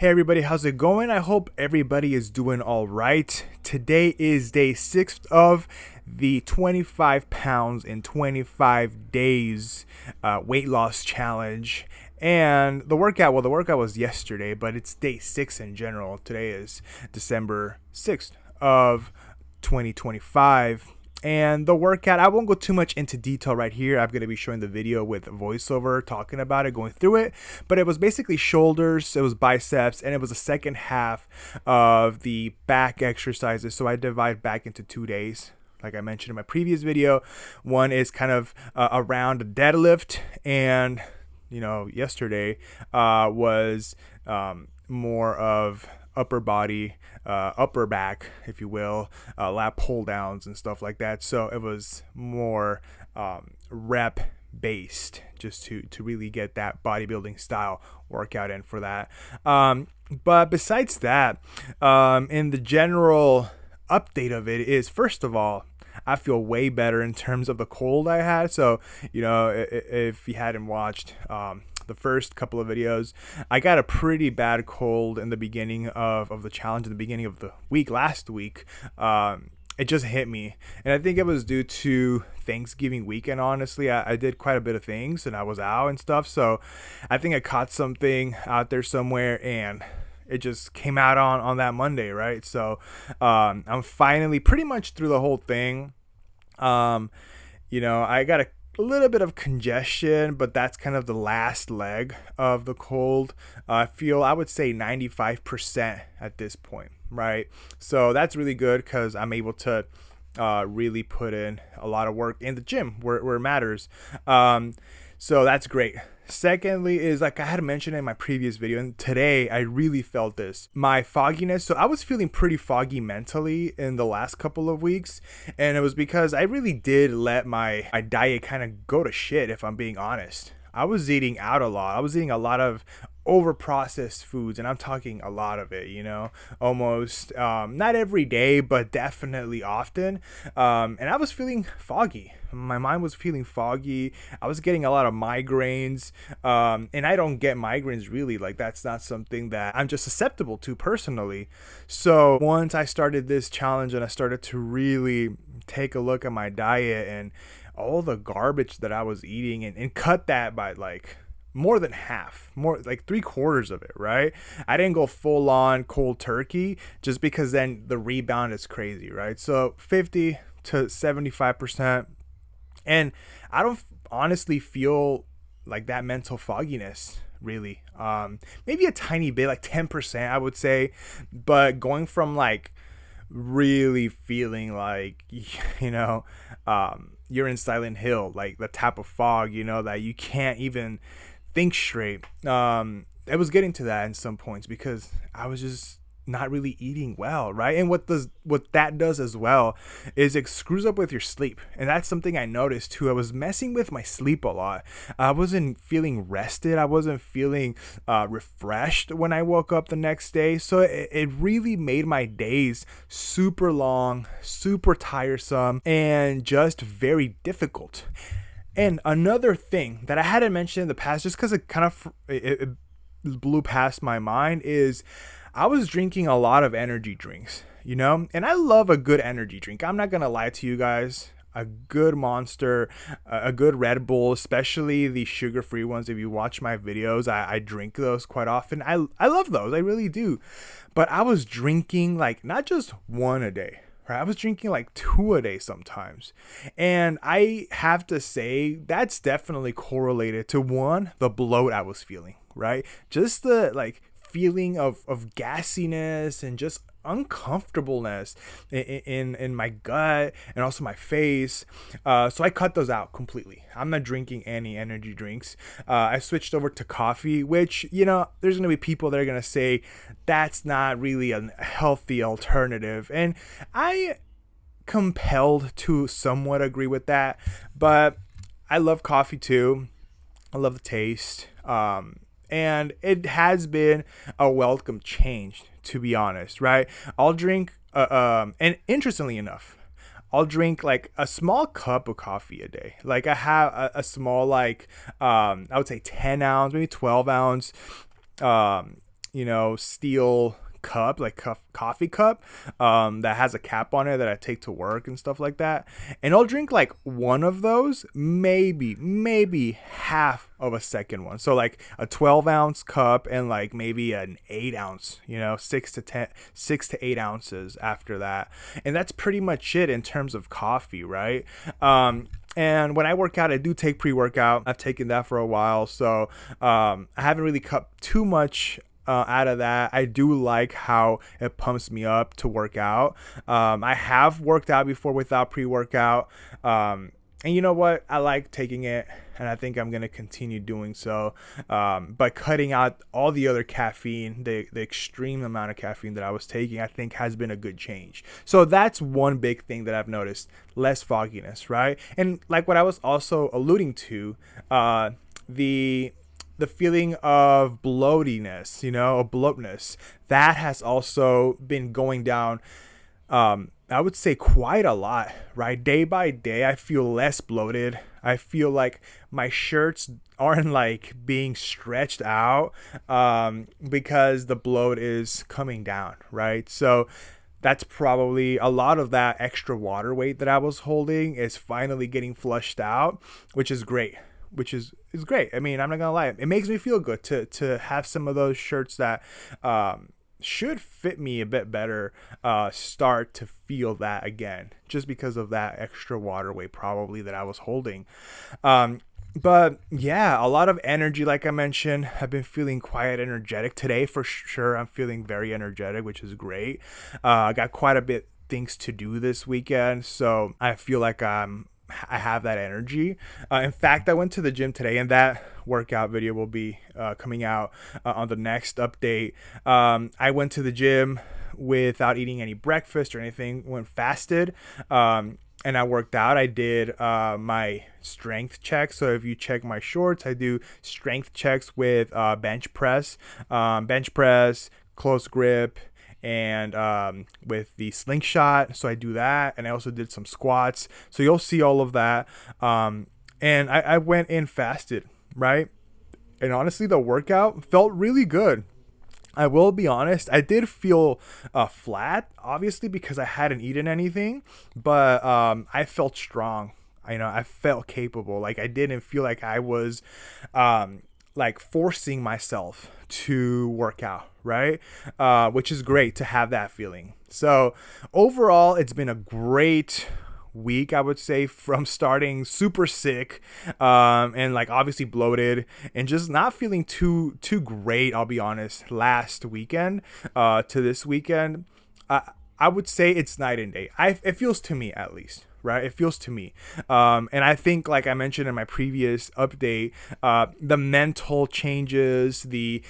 Hey everybody, how's it going? I hope everybody is doing all right. Today is day 6 of the 25 pounds in 25 days weight loss challenge. And the workout was yesterday, but it's day 6 in general. Today is December 6th of 2025. And the workout, I won't go too much into detail right here. I'm going to be showing the video with voiceover talking about it, going through it. But it was basically shoulders, it was biceps, and it was the second half of the back exercises. So I divide back into 2 days. Like I mentioned in my previous video, one is kind of around a deadlift, and yesterday was more of upper body, upper back, if you will, lat pull downs and stuff like that. So it was more rep based, just to really get that bodybuilding style workout in for that. But besides that, in the general update of it is, first of all, I feel way better in terms of the cold I had. So, if you hadn't watched the first couple of videos, I got a pretty bad cold in the beginning of the challenge, in the beginning of the week, last week. It just hit me. And I think it was due to Thanksgiving weekend, honestly. I did quite a bit of things and I was out and stuff. So I think I caught something out there somewhere and it just came out on that Monday, right? So I'm finally pretty much through the whole thing. I got a little bit of congestion, but that's kind of the last leg of the cold. I would say 95% at this point, right? So that's really good because I'm able to really put in a lot of work in the gym where it matters. So that's great. Secondly is, like I had mentioned in my previous video, and today I really felt this, my fogginess. So I was feeling pretty foggy mentally in the last couple of weeks, and it was because I really did let my diet kind of go to shit, if I'm being honest. I was eating out a lot. I was eating a lot of over processed foods, and I'm talking a lot of it, almost not every day, but definitely often. And I was feeling foggy. My mind was feeling foggy. I was getting a lot of migraines, and I don't get migraines really. Like, that's not something that I'm just susceptible to personally. So once I started this challenge and I started to really take a look at my diet and all the garbage that I was eating, and cut that by like more than half, more like 3/4 of it, right? I didn't go full on cold turkey just because then the rebound is crazy, right? So 50 to 75%. And I don't honestly feel like that mental fogginess really. Maybe a tiny bit, like 10%, I would say. But going from like really feeling like, you're in Silent Hill, like the type of fog, that you can't even think straight. I was getting to that in some points because I was just not really eating well, right? And what that does as well is it screws up with your sleep, and that's something I noticed too. I was messing with my sleep a lot. I wasn't feeling rested. I wasn't feeling refreshed when I woke up the next day. So it really made my days super long, super tiresome, and just very difficult. And another thing that I hadn't mentioned in the past, just because it kind of it blew past my mind, is I was drinking a lot of energy drinks, and I love a good energy drink. I'm not going to lie to you guys. A good Monster, a good Red Bull, especially the sugar-free ones. If you watch my videos, I drink those quite often. I love those. I really do. But I was drinking like not just one a day. I was drinking like 2 a day sometimes. And I have to say that's definitely correlated to, one, the bloat I was feeling, right? Just the like feeling of gassiness and just uncomfortableness in my gut and also my face. So I cut those out completely. I'm not drinking any energy drinks. I switched over to coffee, which, there's going to be people that are going to say that's not really a healthy alternative. And I compelled to somewhat agree with that, but I love coffee too. I love the taste. And it has been a welcome change, to be honest, right? I'll drink, and interestingly enough, I'll drink like a small cup of coffee a day. Like I have a small, like, I would say 10 ounce, maybe 12 ounce steel cup, like coffee cup, that has a cap on it that I take to work and stuff like that. And I'll drink like one of those, maybe half of a second one. So like a 12-ounce cup and like maybe an 8-ounce, 6 to 8 ounces after that. And that's pretty much it in terms of coffee, right? And when I work out, I do take pre-workout. I've taken that for a while, so I haven't really cut too much out of that. I do like how it pumps me up to work out. I have worked out before without pre-workout. And you know what? I like taking it, and I think I'm going to continue doing so. But cutting out all the other caffeine, the extreme amount of caffeine that I was taking, I think has been a good change. So that's one big thing that I've noticed, less fogginess, right? And like what I was also alluding to, the feeling of bloatiness, bloatness, that has also been going down, I would say quite a lot, right? Day by day, I feel less bloated. I feel like my shirts aren't like being stretched out because the bloat is coming down, right? So that's probably a lot of that extra water weight that I was holding is finally getting flushed out, which is great. Is great. I mean, I'm not gonna lie. It makes me feel good to have some of those shirts that should fit me a bit better start to feel that again, just because of that extra water weight probably that I was holding. But yeah, a lot of energy, like I mentioned. I've been feeling quite energetic today for sure. I'm feeling very energetic, which is great. I got quite a bit things to do this weekend, so I feel like I have that energy. In fact, I went to the gym today, and that workout video will be coming out on the next update. I went to the gym without eating any breakfast or anything, went fasted, and I worked out. I did my strength checks. So if you check my shorts, I do strength checks with bench press, close grip, and with the slingshot. So I do that, and I also did some squats, so you'll see all of that. And I went in fasted, right? And honestly, the workout felt really good. I will be honest, I did feel flat, obviously, because I hadn't eaten anything, but I felt strong. I felt capable. Like, I didn't feel like I was like forcing myself to work out, right? Which is great to have that feeling. So overall, it's been a great week, I would say, from starting super sick and like obviously bloated and just not feeling too great, I'll be honest, last weekend to this weekend. I would say it's night and day. It feels to me, at least. Right? It feels to me. And I think, like I mentioned in my previous update, the mental changes, the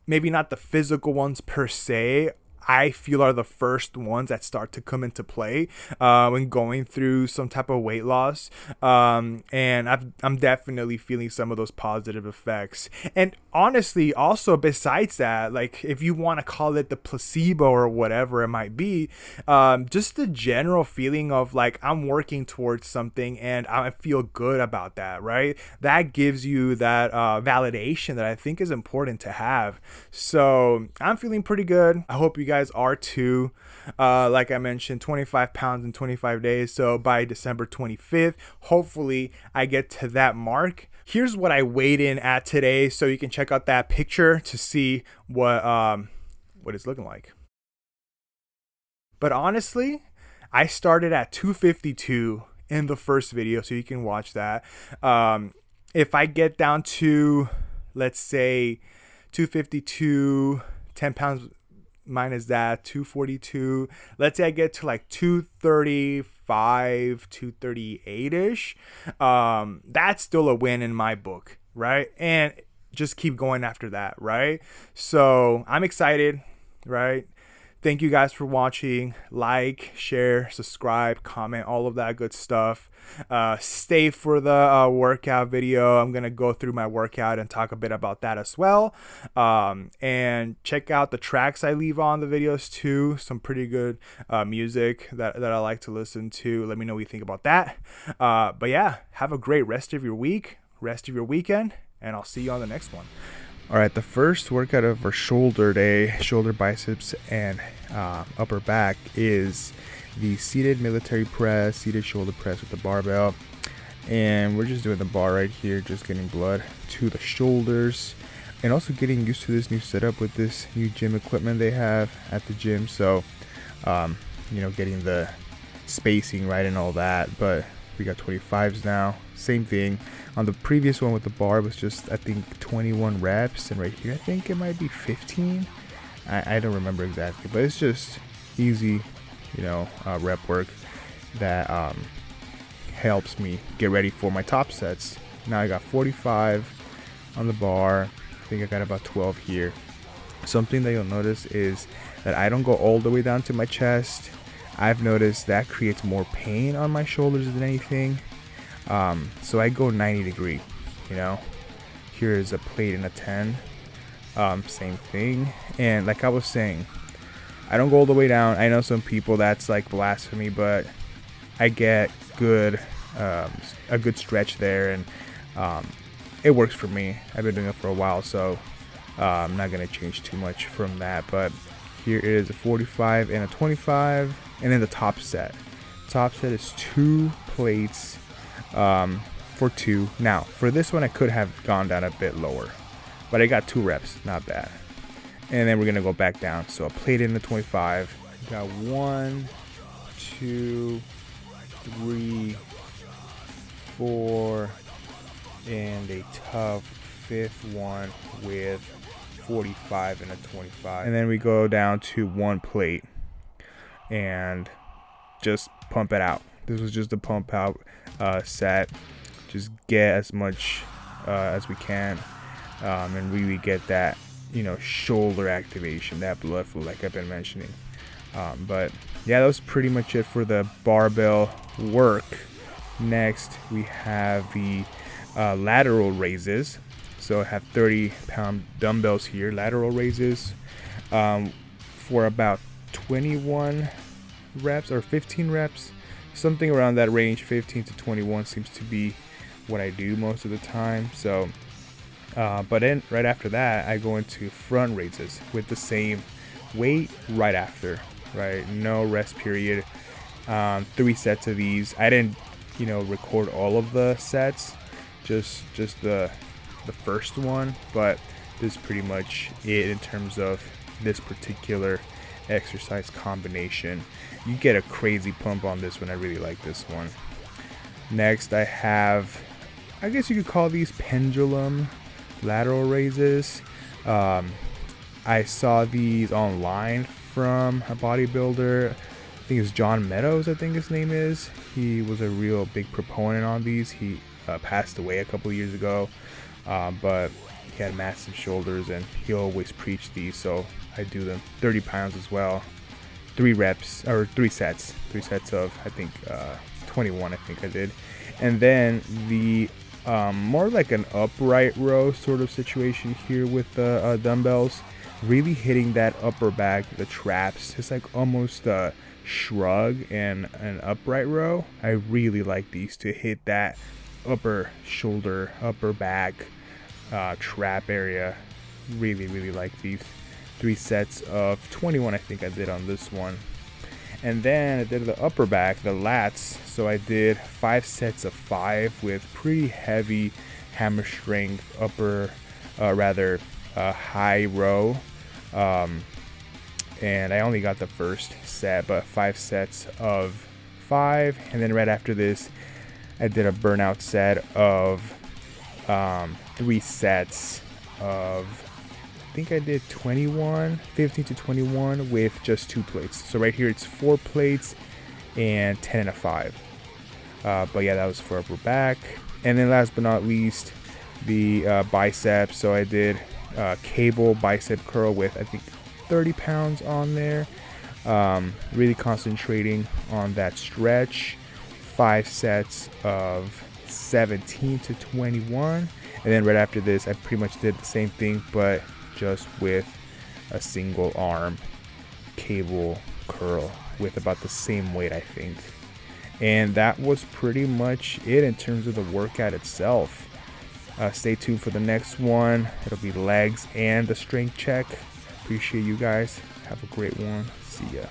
maybe not the physical ones per se, I feel are the first ones that start to come into play when going through some type of weight loss. And I'm definitely feeling some of those positive effects. And honestly, also besides that, like if you want to call it the placebo or whatever it might be, just the general feeling of like I'm working towards something and I feel good about that, right? That gives you that validation that I think is important to have. So I'm feeling pretty good. I hope you guys are too. Like I mentioned, 25 pounds in 25 days. So by December 25th, hopefully I get to that mark. Here's what I weighed in at today, so you can check out that picture to see what it's looking like. But honestly, I started at 252 in the first video, so you can watch that. If I get down to, let's say, 252, 10 pounds minus that, 242, let's say I get to like 235, 238-ish, that's still a win in my book, right? And just keep going after that, right? So I'm excited, right? Thank you guys for watching. Like, share, subscribe, comment, all of that good stuff. Stay for the workout video. I'm going to go through my workout and talk a bit about that as well. And check out the tracks I leave on the videos too. Some pretty good music that I like to listen to. Let me know what you think about that. But yeah, have a great rest of your week, rest of your weekend, and I'll see you on the next one. All right, the first workout of our shoulder day, shoulder, biceps, and upper back is the seated military press, seated shoulder press with the barbell. And we're just doing the bar right here, just getting blood to the shoulders, and also getting used to this new setup with this new gym equipment they have at the gym. So, getting the spacing right and all that. But we got 25s now. Same thing. On the previous one with the bar was just, I think, 21 reps. And right here, I think it might be 15. I don't remember exactly. But it's just easy, rep work that helps me get ready for my top sets. Now I got 45 on the bar. I think I got about 12 here. Something that you'll notice is that I don't go all the way down to my chest. I've noticed that creates more pain on my shoulders than anything. So I go 90 degree, Here is a plate and a 10. Same thing. And like I was saying, I don't go all the way down. I know some people that's like blasphemy, but I get a good stretch there, and it works for me. I've been doing it for a while, so I'm not gonna change too much from that. But here is a 45 and a 25, and then the top set. Top set is 2 plates for 2. Now for this one, I could have gone down a bit lower, but I got 2 reps, not bad. And then we're gonna go back down. So a plate in the 25. Got 1, 2, 3, 4, and a tough 5th one with 45 and a 25. And then we go down to 1 plate and just pump it out. This was just a pump out set. Just get as much as we can and really get that, shoulder activation, that blood flow like I've been mentioning. But yeah, that was pretty much it for the barbell work. Next, we have the lateral raises. So I have 30-pound dumbbells here, lateral raises, for about 21 reps or 15 reps, something around that range. 15 to 21 seems to be what I do most of the time. So, but then right after that, I go into front raises with the same weight right after. Right, no rest period. 3 sets of these. I didn't, record all of the sets, just the first one, but this is pretty much it in terms of this particular exercise combination. You get a crazy pump on this one. I really like this one. Next, I have, I guess you could call these pendulum lateral raises. I saw these online from a bodybuilder. I think it's John Meadows, I think his name is. He was a real big proponent on these. He passed away a couple years ago, but he had massive shoulders and he always preached these, so I do them. 30 pounds as well. 3 reps or 3 sets. 3 sets of, I think, 21 I think I did. And then the more like an upright row sort of situation here with the dumbbells. Really hitting that upper back, the traps. It's like almost a shrug and an upright row. I really like these to hit that upper shoulder, upper back trap area. Really like these. 3 sets of 21 I think I did on this one. And then I did the upper back, the lats. So I did 5 sets of 5 with pretty heavy hammer strength upper, high row. And I only got the first set, but 5 sets of 5. And then right after this, I did a burnout set of 3 sets of, I think I did 15 to 21 with just 2 plates. So right here it's 4 plates and 10 and a 5. But yeah, that was for upper back. And then last but not least, the biceps. So I did cable bicep curl with, I think, 30 pounds on there. Really concentrating on that stretch. 5 sets of 17 to 21. And then right after this, I pretty much did the same thing, but just with a single arm cable curl with about the same weight, I think. And that was pretty much it in terms of the workout itself. Stay tuned for the next one. It'll be legs and the strength check. Appreciate you guys. Have a great one. See ya.